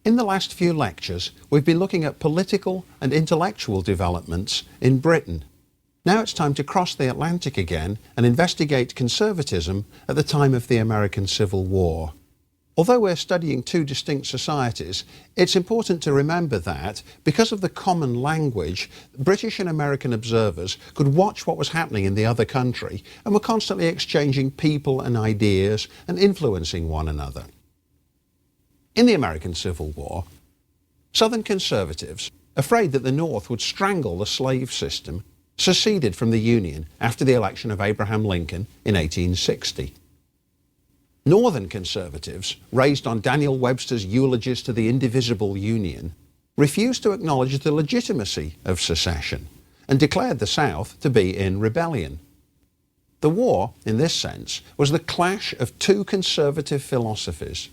In the last few lectures, we've been looking at political and intellectual developments in Britain. Now it's time to cross the Atlantic again and investigate conservatism at the time of the American Civil War. Although we're studying two distinct societies, it's important to remember that, because of the common language, British and American observers could watch what was happening in the other country and were constantly exchanging people and ideas and influencing one another. In the American Civil War, Southern conservatives, afraid that the North would strangle the slave system, seceded from the Union after the election of Abraham Lincoln in 1860. Northern conservatives, raised on Daniel Webster's eulogies to the indivisible Union, refused to acknowledge the legitimacy of secession and declared the South to be in rebellion. The war, in this sense, was the clash of two conservative philosophies.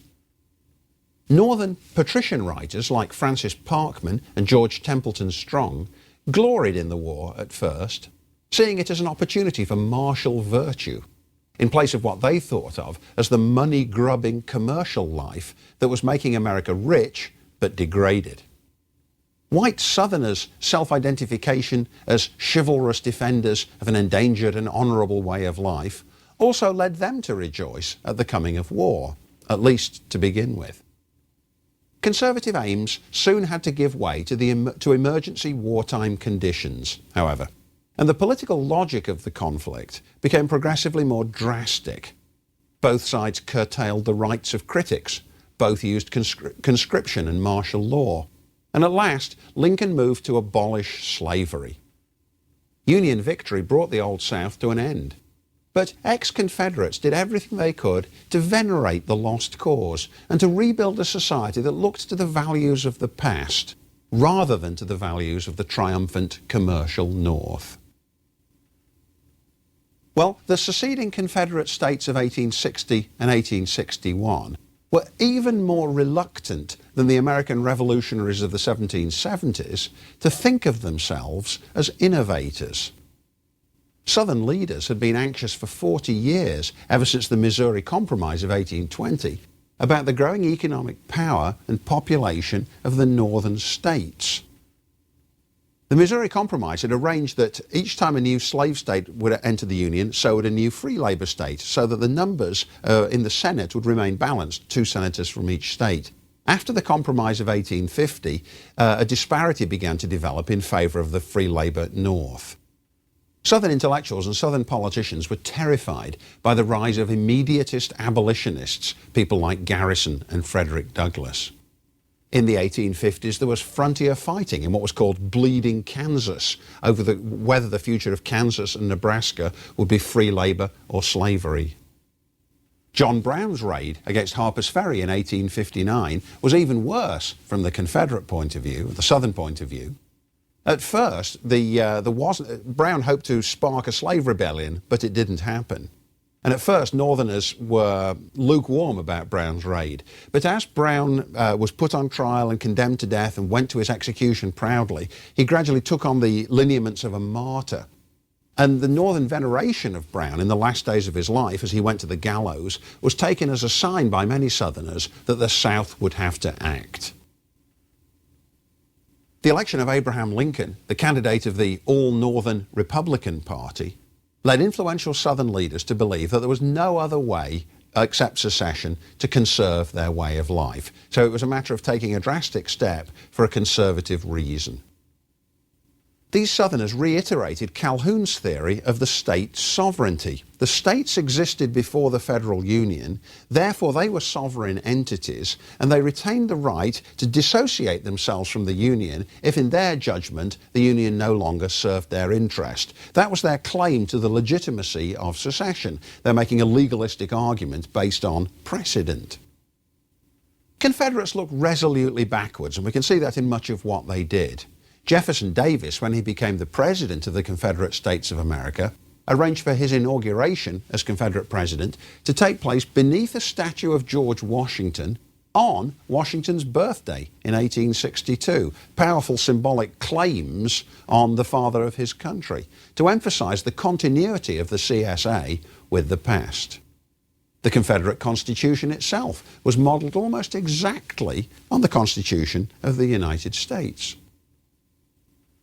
Northern patrician writers like Francis Parkman and George Templeton Strong gloried in the war at first, seeing it as an opportunity for martial virtue, in place of what they thought of as the money-grubbing commercial life that was making America rich but degraded. White Southerners' self-identification as chivalrous defenders of an endangered and honourable way of life also led them to rejoice at the coming of war, at least to begin with. Conservative aims soon had to give way to emergency wartime conditions, however, and the political logic of the conflict became progressively more drastic. Both sides curtailed the rights of critics, both used conscription and martial law, and at last Lincoln moved to abolish slavery. Union victory brought the Old South to an end, but ex-Confederates did everything they could to venerate the lost cause and to rebuild a society that looked to the values of the past rather than to the values of the triumphant commercial North. Well, the seceding Confederate states of 1860 and 1861 were even more reluctant than the American revolutionaries of the 1770s to think of themselves as innovators. Southern leaders had been anxious for 40 years, ever since the Missouri Compromise of 1820, about the growing economic power and population of the northern states. The Missouri Compromise had arranged that each time a new slave state would enter the Union, so would a new free labor state, so that the numbers in the Senate would remain balanced, 2 senators from each state. After the Compromise of 1850, a disparity began to develop in favor of the free labor North. Southern intellectuals and Southern politicians were terrified by the rise of immediatist abolitionists, people like Garrison and Frederick Douglass. In the 1850s, there was frontier fighting in what was called Bleeding Kansas over whether the future of Kansas and Nebraska would be free labor or slavery. John Brown's raid against Harper's Ferry in 1859 was even worse from the Confederate point of view, the Southern point of view. At first, Brown hoped to spark a slave rebellion, but it didn't happen. And at first, Northerners were lukewarm about Brown's raid. But as Brown was put on trial and condemned to death and went to his execution proudly, he gradually took on the lineaments of a martyr. And the Northern veneration of Brown in the last days of his life, as he went to the gallows, was taken as a sign by many Southerners that the South would have to act. The election of Abraham Lincoln, the candidate of the all-Northern Republican Party, led influential Southern leaders to believe that there was no other way except secession to conserve their way of life. So it was a matter of taking a drastic step for a conservative reason. These Southerners reiterated Calhoun's theory of the state sovereignty. The states existed before the federal union, therefore they were sovereign entities, and they retained the right to dissociate themselves from the union if, in their judgment, the union no longer served their interest. That was their claim to the legitimacy of secession. They're making a legalistic argument based on precedent. Confederates looked resolutely backwards, and we can see that in much of what they did. Jefferson Davis, when he became the president of the Confederate States of America, arranged for his inauguration as Confederate president to take place beneath a statue of George Washington on Washington's birthday in 1862. Powerful symbolic claims on the father of his country to emphasize the continuity of the CSA with the past. The Confederate Constitution itself was modelled almost exactly on the Constitution of the United States.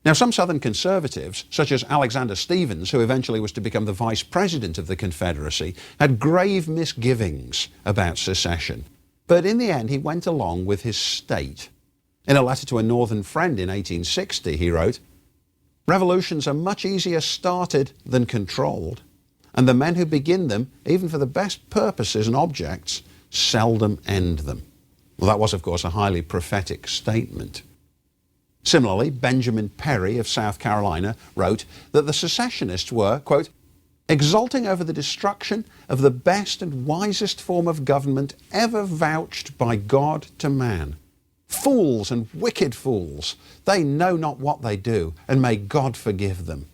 Now, some Southern conservatives, such as Alexander Stephens, who eventually was to become the Vice President of the Confederacy, had grave misgivings about secession. But in the end, he went along with his state. In a letter to a Northern friend in 1860, he wrote, "Revolutions are much easier started than controlled, and the men who begin them, even for the best purposes and objects, seldom end them." Well, that was, of course, a highly prophetic statement. Similarly, Benjamin Perry of South Carolina wrote that the secessionists were, quote, "exulting over the destruction of the best and wisest form of government ever vouched by God to man. Fools and wicked fools, they know not what they do, and may God forgive them."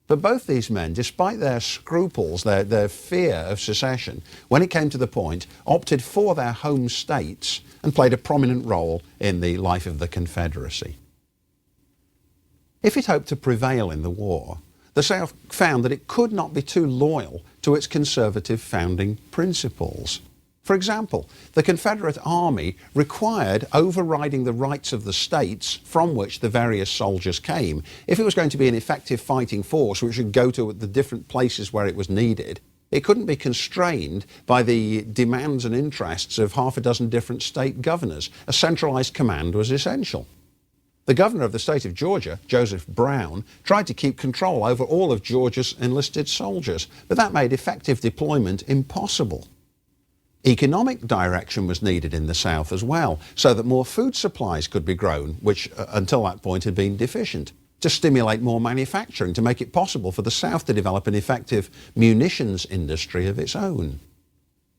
But both these men, despite their scruples, their fear of secession, when it came to the point, opted for their home states and played a prominent role in the life of the Confederacy. If it hoped to prevail in the war, the South found that it could not be too loyal to its conservative founding principles. For example, the Confederate Army required overriding the rights of the states from which the various soldiers came. If it was going to be an effective fighting force which would go to the different places where it was needed, it couldn't be constrained by the demands and interests of half a dozen different state governors. A centralized command was essential. The governor of the state of Georgia, Joseph Brown, tried to keep control over all of Georgia's enlisted soldiers, but that made effective deployment impossible. Economic direction was needed in the South as well, so that more food supplies could be grown, which until that point had been deficient, to stimulate more manufacturing, to make it possible for the South to develop an effective munitions industry of its own.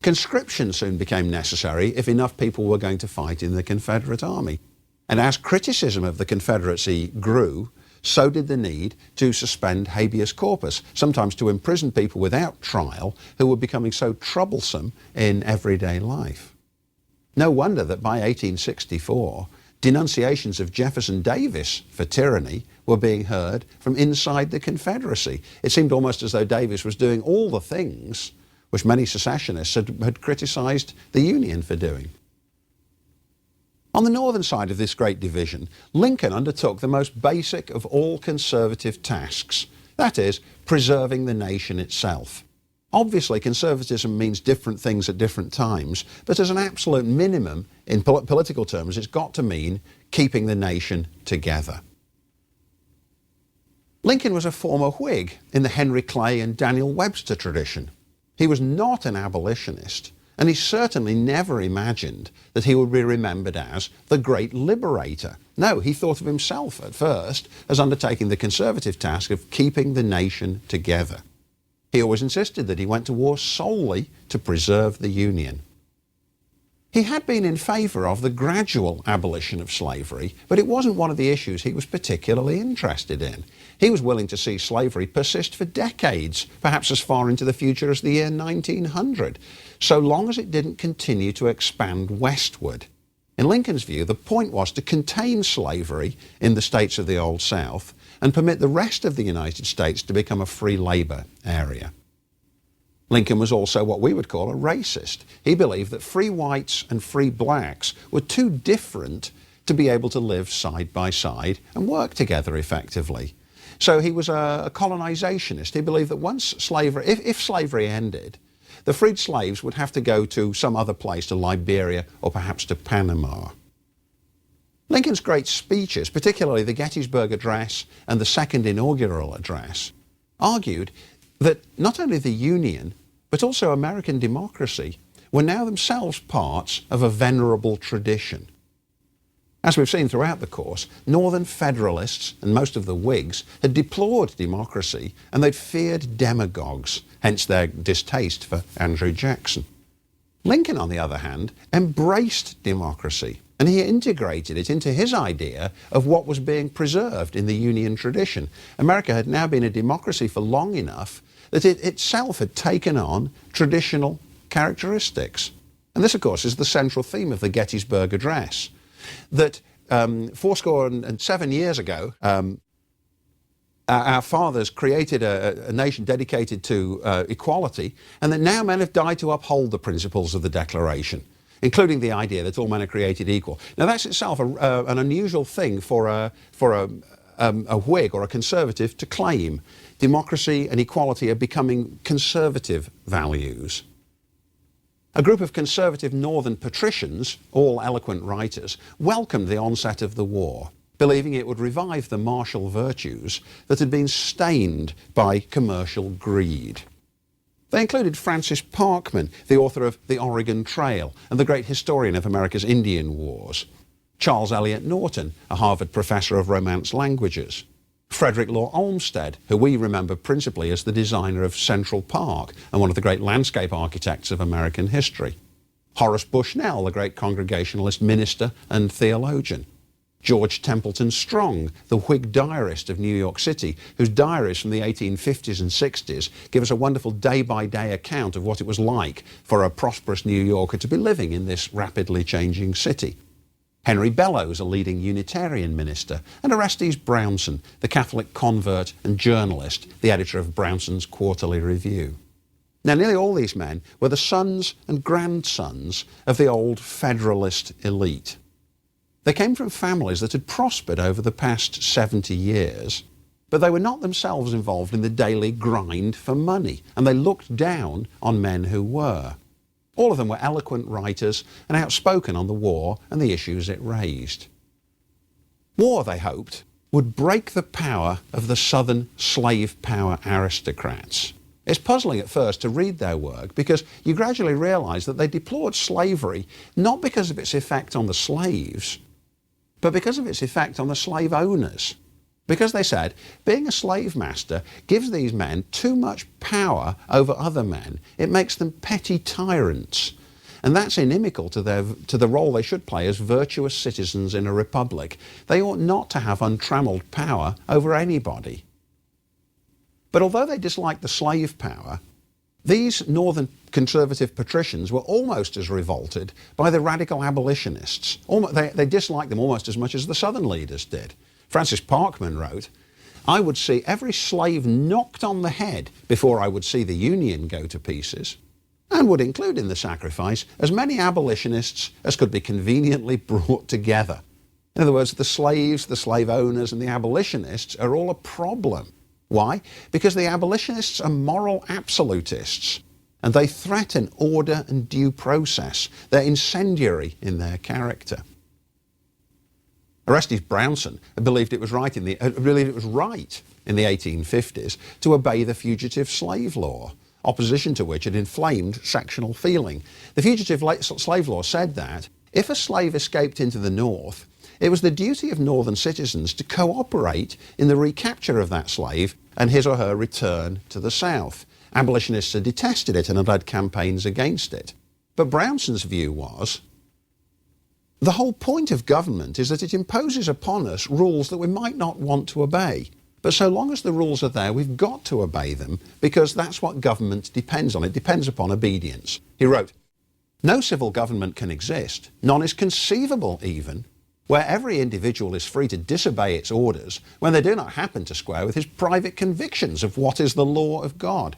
Conscription soon became necessary if enough people were going to fight in the Confederate Army. And as criticism of the Confederacy grew, so did the need to suspend habeas corpus, sometimes to imprison people without trial who were becoming so troublesome in everyday life. No wonder that by 1864, denunciations of Jefferson Davis for tyranny were being heard from inside the Confederacy. It seemed almost as though Davis was doing all the things which many secessionists had criticized the Union for doing. On the northern side of this great division, Lincoln undertook the most basic of all conservative tasks, that is, preserving the nation itself. Obviously, conservatism means different things at different times, but as an absolute minimum, in political terms, it's got to mean keeping the nation together. Lincoln was a former Whig in the Henry Clay and Daniel Webster tradition. He was not an abolitionist, and he certainly never imagined that he would be remembered as the great liberator. No, he thought of himself at first as undertaking the conservative task of keeping the nation together. He always insisted that he went to war solely to preserve the Union. He had been in favour of the gradual abolition of slavery, but it wasn't one of the issues he was particularly interested in. He was willing to see slavery persist for decades, perhaps as far into the future as the year 1900, so long as it didn't continue to expand westward. In Lincoln's view, the point was to contain slavery in the states of the Old South and permit the rest of the United States to become a free labour area. Lincoln was also what we would call a racist. He believed that free whites and free blacks were too different to be able to live side by side and work together effectively. So he was a colonizationist. He believed that once slavery, if slavery ended, the freed slaves would have to go to some other place, to Liberia or perhaps to Panama. Lincoln's great speeches, particularly the Gettysburg Address and the Second Inaugural Address, argued that not only the Union, but also American democracy were now themselves parts of a venerable tradition. As we've seen throughout the course, Northern Federalists and most of the Whigs had deplored democracy and they'd feared demagogues, hence their distaste for Andrew Jackson. Lincoln, on the other hand, embraced democracy and he integrated it into his idea of what was being preserved in the Union tradition. America had now been a democracy for long enough that it itself had taken on traditional characteristics. And this, of course, is the central theme of the Gettysburg Address, that 7 years ago, our fathers created a nation dedicated to equality, and that now men have died to uphold the principles of the Declaration, including the idea that all men are created equal. Now that's itself an unusual thing for a Whig or a Conservative to claim. Democracy and equality are becoming conservative values. A group of conservative northern patricians, all eloquent writers, welcomed the onset of the war, believing it would revive the martial virtues that had been stained by commercial greed. They included Francis Parkman, the author of The Oregon Trail and the great historian of America's Indian Wars; Charles Eliot Norton, a Harvard professor of Romance languages; Frederick Law Olmsted, who we remember principally as the designer of Central Park and one of the great landscape architects of American history; Horace Bushnell, the great Congregationalist minister and theologian; George Templeton Strong, the Whig diarist of New York City, whose diaries from the 1850s and 60s give us a wonderful day-by-day account of what it was like for a prosperous New Yorker to be living in this rapidly changing city; Henry Bellows, a leading Unitarian minister; and Orestes Brownson, the Catholic convert and journalist, the editor of Brownson's Quarterly Review. Now, nearly all these men were the sons and grandsons of the old Federalist elite. They came from families that had prospered over the past 70 years, but they were not themselves involved in the daily grind for money, and they looked down on men who were. All of them were eloquent writers and outspoken on the war and the issues it raised. War, they hoped, would break the power of the Southern slave power aristocrats. It's puzzling at first to read their work because you gradually realise that they deplored slavery not because of its effect on the slaves, but because of its effect on the slave owners. Because they said being a slave master gives these men too much power over other men. It makes them petty tyrants. And that's inimical to the role they should play as virtuous citizens in a republic. They ought not to have untrammeled power over anybody. But although they disliked the slave power, these northern conservative patricians were almost as revolted by the radical abolitionists. They disliked them almost as much as the southern leaders did. Francis Parkman wrote, "I would see every slave knocked on the head before I would see the Union go to pieces, and would include in the sacrifice as many abolitionists as could be conveniently brought together." In other words, the slaves, the slave owners, and the abolitionists are all a problem. Why? Because the abolitionists are moral absolutists, and they threaten order and due process. They're incendiary in their character. Orestes Brownson believed it was right in the 1850s to obey the fugitive slave law, opposition to which had inflamed sectional feeling. The fugitive slave law said that if a slave escaped into the North, it was the duty of northern citizens to cooperate in the recapture of that slave and his or her return to the South. Abolitionists had detested it and had led campaigns against it. But Brownson's view was, the whole point of government is that it imposes upon us rules that we might not want to obey. But so long as the rules are there, we've got to obey them, because that's what government depends on. It depends upon obedience. He wrote, "No civil government can exist, none is conceivable even, where every individual is free to disobey its orders when they do not happen to square with his private convictions of what is the law of God."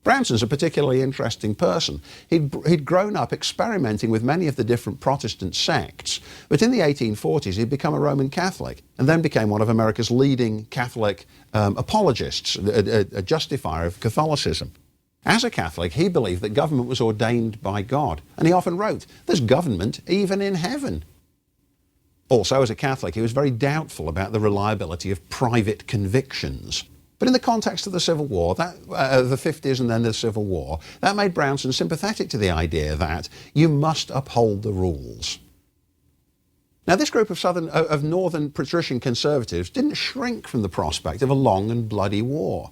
Brownson's a particularly interesting person. He'd grown up experimenting with many of the different Protestant sects, but in the 1840s he'd become a Roman Catholic and then became one of America's leading Catholic apologists, a justifier of Catholicism. As a Catholic, he believed that government was ordained by God, and he often wrote, "There's government even in heaven." Also, as a Catholic, he was very doubtful about the reliability of private convictions. But in the context of the Civil War, the 50s and then the Civil War, that made Brownson sympathetic to the idea that you must uphold the rules. Now, this group of northern patrician conservatives didn't shrink from the prospect of a long and bloody war,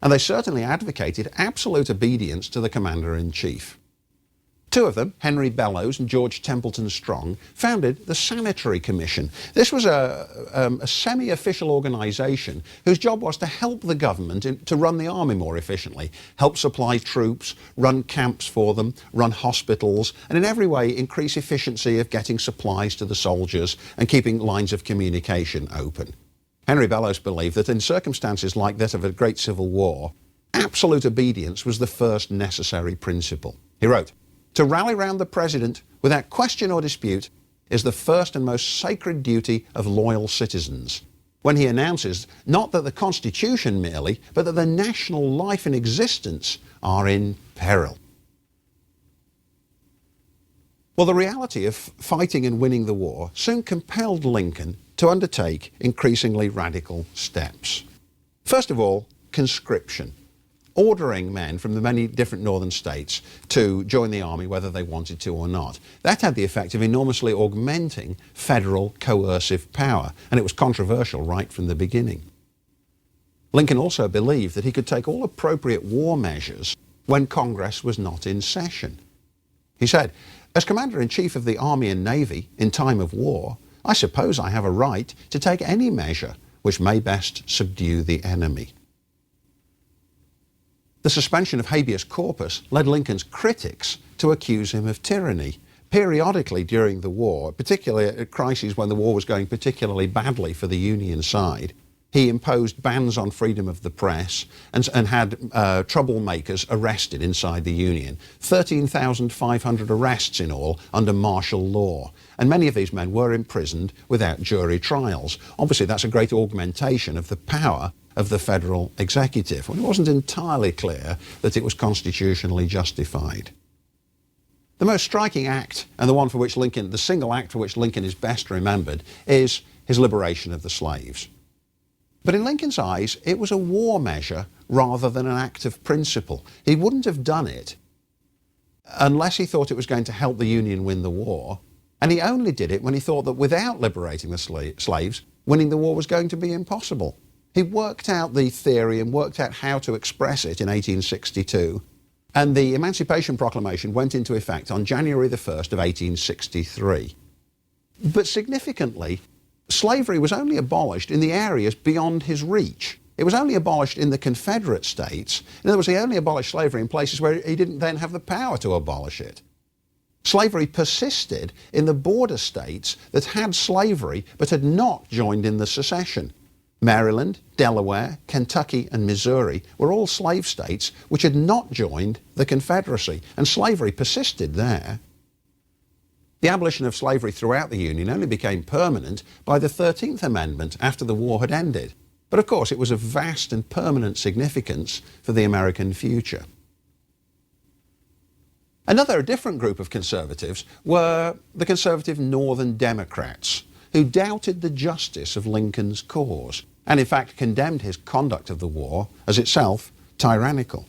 and they certainly advocated absolute obedience to the commander-in-chief. Two of them, Henry Bellows and George Templeton Strong, founded the Sanitary Commission. This was a semi-official organisation whose job was to help the government to run the army more efficiently, help supply troops, run camps for them, run hospitals, and in every way increase efficiency of getting supplies to the soldiers and keeping lines of communication open. Henry Bellows believed that in circumstances like that of a great civil war, absolute obedience was the first necessary principle. He wrote, "To rally round the President without question or dispute is the first and most sacred duty of loyal citizens, when he announces not that the Constitution merely, but that the national life and existence are in peril." Well, the reality of fighting and winning the war soon compelled Lincoln to undertake increasingly radical steps. First of all, conscription, ordering men from the many different northern states to join the army whether they wanted to or not. That had the effect of enormously augmenting federal coercive power, and it was controversial right from the beginning. Lincoln also believed that he could take all appropriate war measures when Congress was not in session. He said, "As Commander-in-Chief of the Army and Navy in time of war, I suppose I have a right to take any measure which may best subdue the enemy." The suspension of habeas corpus led Lincoln's critics to accuse him of tyranny. Periodically during the war, particularly at crises when the war was going particularly badly for the Union side, he imposed bans on freedom of the press and had troublemakers arrested inside the Union. 13,500 arrests in all under martial law. And many of these men were imprisoned without jury trials. Obviously, that's a great augmentation of the power of the federal executive, when it wasn't entirely clear that it was constitutionally justified. The most striking act, and the one for which Lincoln, the single act for which Lincoln is best remembered, is his liberation of the slaves. But in Lincoln's eyes, it was a war measure rather than an act of principle. He wouldn't have done it unless he thought it was going to help the Union win the war, and he only did it when he thought that without liberating the slaves, winning the war was going to be impossible. He worked out the theory and worked out how to express it in 1862, and the Emancipation Proclamation went into effect on January the 1st of 1863. But significantly, slavery was only abolished in the areas beyond his reach. It was only abolished in the Confederate states. In other words, he only abolished slavery in places where he didn't then have the power to abolish it. Slavery persisted in the border states that had slavery but had not joined in the secession. Maryland, Delaware, Kentucky and Missouri were all slave states which had not joined the Confederacy, and slavery persisted there. The abolition of slavery throughout the Union only became permanent by the 13th Amendment after the war had ended. But of course it was of vast and permanent significance for the American future. Another different group of conservatives were the conservative Northern Democrats, who doubted the justice of Lincoln's cause and in fact condemned his conduct of the war as itself tyrannical.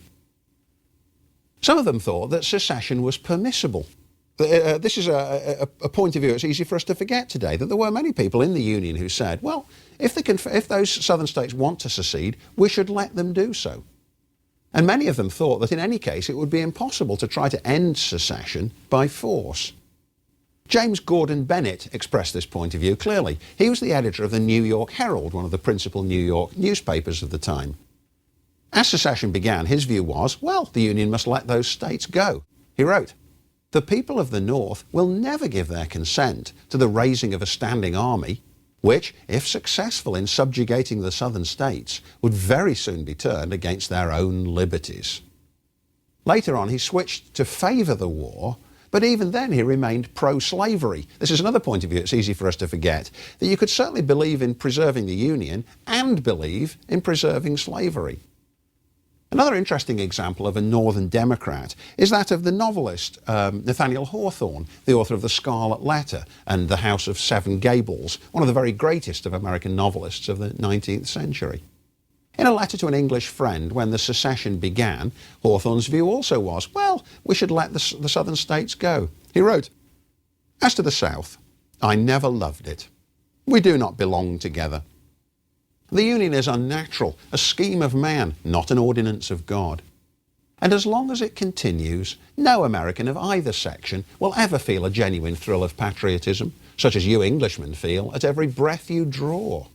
Some of them thought that secession was permissible. This is a point of view it's easy for us to forget today, that there were many people in the Union who said, well, if those southern states want to secede, we should let them do so. And many of them thought that in any case it would be impossible to try to end secession by force. James Gordon Bennett expressed this point of view clearly. He was the editor of the New York Herald, one of the principal New York newspapers of the time. As secession began, his view was, well, the Union must let those states go. He wrote, "The people of the North will never give their consent to the raising of a standing army, which, if successful in subjugating the southern states, would very soon be turned against their own liberties." Later on, he switched to favour the war, but even then he remained pro-slavery. This is another point of view it's easy for us to forget, that you could certainly believe in preserving the Union and believe in preserving slavery. Another interesting example of a Northern Democrat is that of the novelist Nathaniel Hawthorne, the author of The Scarlet Letter and The House of Seven Gables, one of the very greatest of American novelists of the 19th century. In a letter to an English friend when the secession began, Hawthorne's view also was, well, we should let the southern states go. He wrote, "As to the South, I never loved it. We do not belong together. The Union is unnatural, a scheme of man, not an ordinance of God. And as long as it continues, no American of either section will ever feel a genuine thrill of patriotism, such as you Englishmen feel at every breath you draw."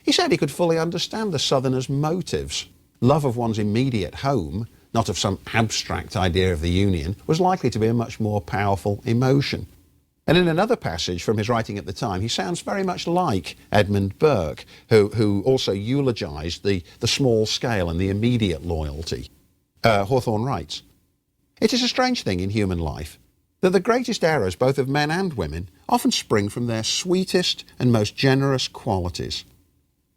He said he could fully understand the Southerners' motives. Love of one's immediate home, not of some abstract idea of the Union, was likely to be a much more powerful emotion. And in another passage from his writing at the time, he sounds very much like Edmund Burke, who also eulogised the small scale and the immediate loyalty. Hawthorne writes, "It is a strange thing in human life that the greatest errors, both of men and women, often spring from their sweetest and most generous qualities.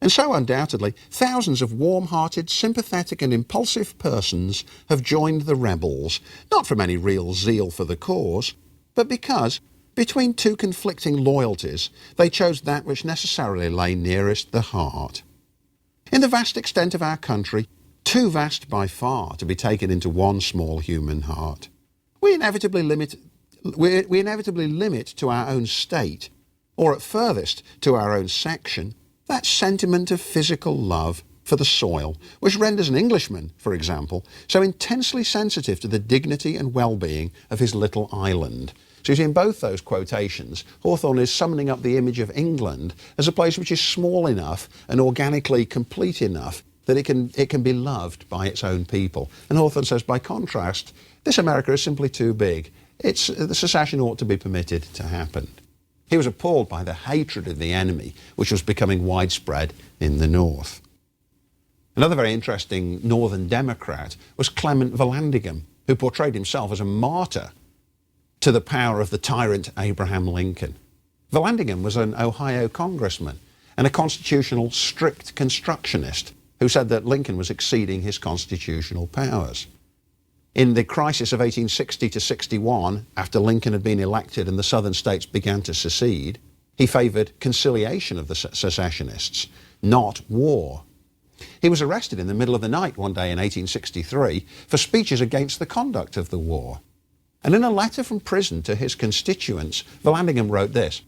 And so, undoubtedly, thousands of warm-hearted, sympathetic and impulsive persons have joined the rebels, not from any real zeal for the cause, but because, between two conflicting loyalties, they chose that which necessarily lay nearest the heart. In the vast extent of our country, too vast by far to be taken into one small human heart, we inevitably limit to our own state, or at furthest to our own section, that sentiment of physical love for the soil, which renders an Englishman, for example, so intensely sensitive to the dignity and well-being of his little island." So you see, in both those quotations, Hawthorne is summoning up the image of England as a place which is small enough and organically complete enough that it can be loved by its own people. And Hawthorne says, by contrast, this America is simply too big. The secession ought to be permitted to happen. He was appalled by the hatred of the enemy, which was becoming widespread in the North. Another very interesting Northern Democrat was Clement Vallandigham, who portrayed himself as a martyr to the power of the tyrant Abraham Lincoln. Vallandigham was an Ohio congressman and a constitutional strict constructionist who said that Lincoln was exceeding his constitutional powers. In the crisis of 1860 to 61, after Lincoln had been elected and the southern states began to secede, he favoured conciliation of the secessionists, not war. He was arrested in the middle of the night one day in 1863 for speeches against the conduct of the war. And in a letter from prison to his constituents, Vallandigham wrote this: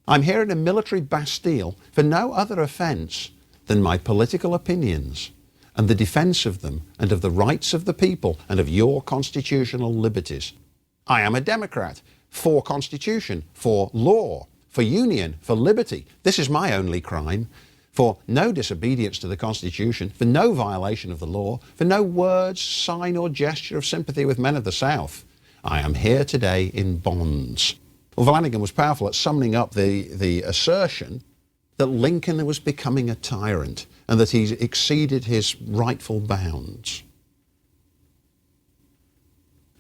"I'm here in a military bastille for no other offence than my political opinions and the defence of them and of the rights of the people and of your constitutional liberties. I am a Democrat, for Constitution, for law, for union, for liberty. This is my only crime. For no disobedience to the Constitution, for no violation of the law, for no words, sign or gesture of sympathy with men of the South. I am here today in bonds." Well, Vallandigham was powerful at summoning up the assertion that Lincoln was becoming a tyrant and that he exceeded his rightful bounds.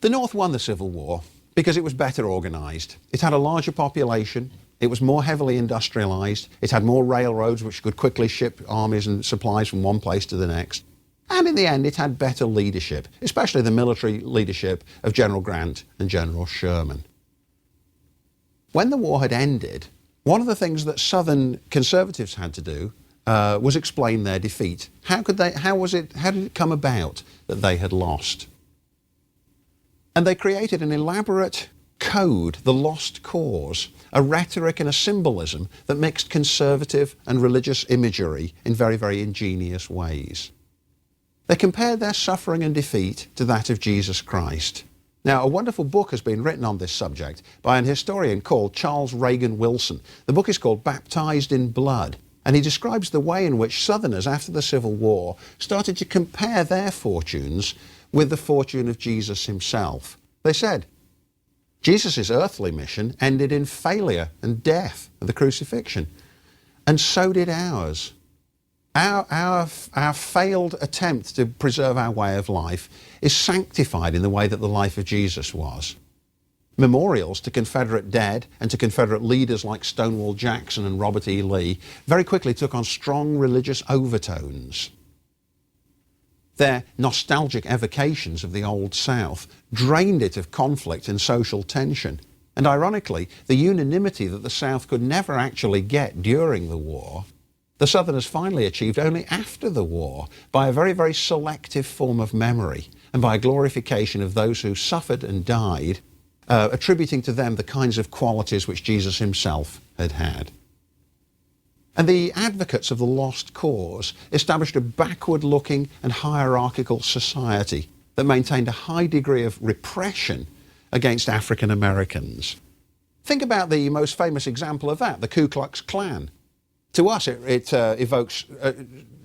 The North won the Civil War because it was better organised. It had a larger population, it was more heavily industrialised, it had more railroads which could quickly ship armies and supplies from one place to the next. And in the end, it had better leadership, especially the military leadership of General Grant and General Sherman. When the war had ended, one of the things that Southern conservatives had to do was explain their defeat. How did it come about that they had lost? And they created an elaborate code, the lost cause, a rhetoric and a symbolism that mixed conservative and religious imagery in very, very ingenious ways. They compared their suffering and defeat to that of Jesus Christ. Now, a wonderful book has been written on this subject by an historian called Charles Reagan Wilson. The book is called Baptized in Blood, and he describes the way in which Southerners after the Civil War started to compare their fortunes with the fortune of Jesus himself. They said, Jesus' earthly mission ended in failure and death and the crucifixion, and so did ours. Our failed attempt to preserve our way of life is sanctified in the way that the life of Jesus was. Memorials to Confederate dead and to Confederate leaders like Stonewall Jackson and Robert E. Lee very quickly took on strong religious overtones. Their nostalgic evocations of the Old South drained it of conflict and social tension. And ironically, the unanimity that the South could never actually get during the war, the Southerners finally achieved only after the war by a very, very selective form of memory and by a glorification of those who suffered and died, attributing to them the kinds of qualities which Jesus himself had had. And the advocates of the lost cause established a backward-looking and hierarchical society that maintained a high degree of repression against African Americans. Think about the most famous example of that, the Ku Klux Klan. To us, it evokes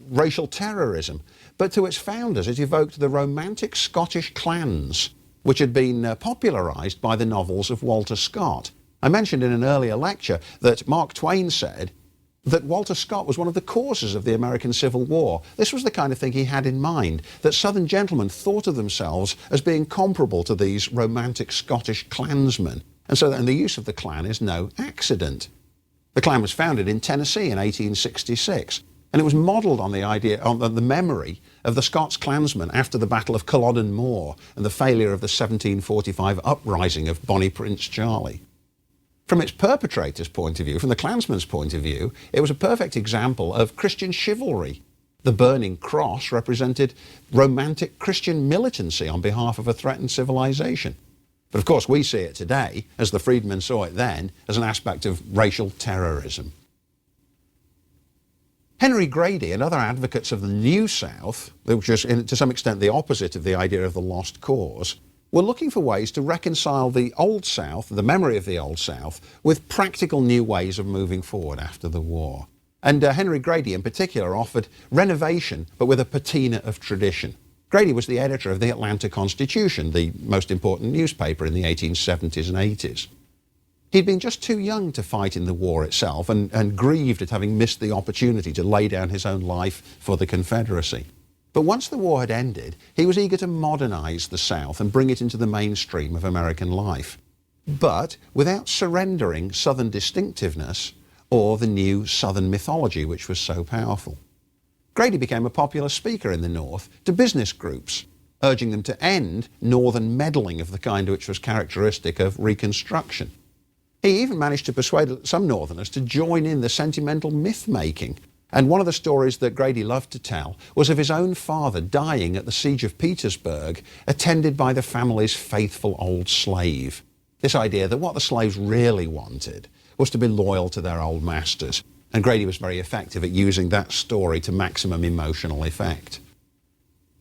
racial terrorism, but to its founders, it evoked the romantic Scottish clans, which had been popularised by the novels of Walter Scott. I mentioned in an earlier lecture that Mark Twain said that Walter Scott was one of the causes of the American Civil War. This was the kind of thing he had in mind, that Southern gentlemen thought of themselves as being comparable to these romantic Scottish clansmen. And the use of the Klan is no accident. The Klan was founded in Tennessee in 1866, and it was modelled on the memory of the Scots Klansmen after the Battle of Culloden Moor and the failure of the 1745 uprising of Bonnie Prince Charlie. From its perpetrator's point of view, from the Klansman's point of view, it was a perfect example of Christian chivalry. The burning cross represented romantic Christian militancy on behalf of a threatened civilization. But of course we see it today, as the freedmen saw it then, as an aspect of racial terrorism. Henry Grady and other advocates of the New South, which is to some extent the opposite of the idea of the lost cause, were looking for ways to reconcile the Old South, the memory of the Old South, with practical new ways of moving forward after the war. And Henry Grady in particular offered renovation, but with a patina of tradition. Grady was the editor of the Atlanta Constitution, the most important newspaper in the 1870s and 80s. He'd been just too young to fight in the war itself and grieved at having missed the opportunity to lay down his own life for the Confederacy. But once the war had ended, he was eager to modernise the South and bring it into the mainstream of American life, but without surrendering Southern distinctiveness or the new Southern mythology which was so powerful. Grady became a popular speaker in the North to business groups, urging them to end Northern meddling of the kind which was characteristic of Reconstruction. He even managed to persuade some Northerners to join in the sentimental myth-making. And one of the stories that Grady loved to tell was of his own father dying at the Siege of Petersburg, attended by the family's faithful old slave. This idea that what the slaves really wanted was to be loyal to their old masters. And Grady was very effective at using that story to maximum emotional effect.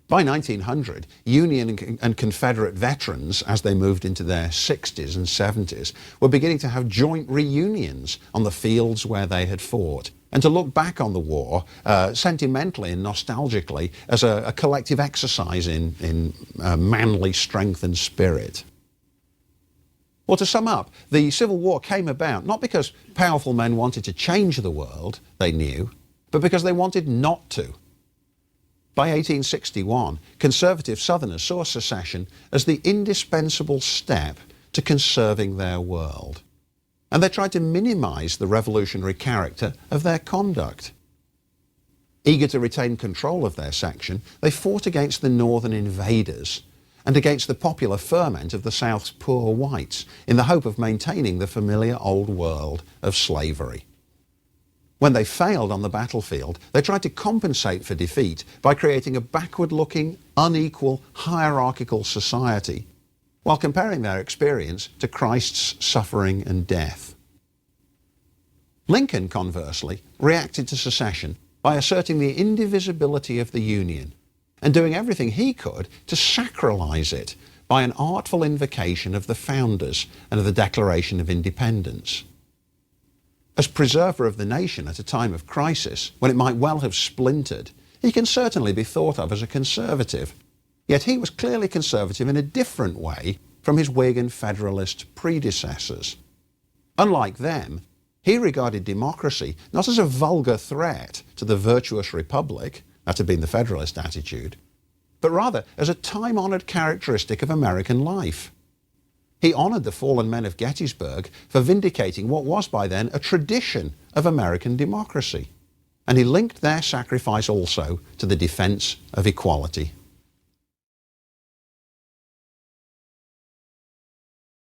By 1900, Union and Confederate veterans, as they moved into their 60s and 70s, were beginning to have joint reunions on the fields where they had fought, and to look back on the war sentimentally and nostalgically as a collective exercise in manly strength and spirit. Well, to sum up, the Civil War came about not because powerful men wanted to change the world, they knew, but because they wanted not to. By 1861, conservative Southerners saw secession as the indispensable step to conserving their world. And they tried to minimise the revolutionary character of their conduct. Eager to retain control of their section, they fought against the northern invaders and against the popular ferment of the South's poor whites in the hope of maintaining the familiar old world of slavery. When they failed on the battlefield, they tried to compensate for defeat by creating a backward-looking, unequal, hierarchical society, while comparing their experience to Christ's suffering and death. Lincoln, conversely, reacted to secession by asserting the indivisibility of the Union and doing everything he could to sacralize it by an artful invocation of the founders and of the Declaration of Independence. As preserver of the nation at a time of crisis, when it might well have splintered, he can certainly be thought of as a conservative. Yet he was clearly conservative in a different way from his Whig and Federalist predecessors. Unlike them, he regarded democracy not as a vulgar threat to the virtuous republic, that had been the Federalist attitude, but rather as a time-honoured characteristic of American life. He honoured the fallen men of Gettysburg for vindicating what was by then a tradition of American democracy, and he linked their sacrifice also to the defence of equality.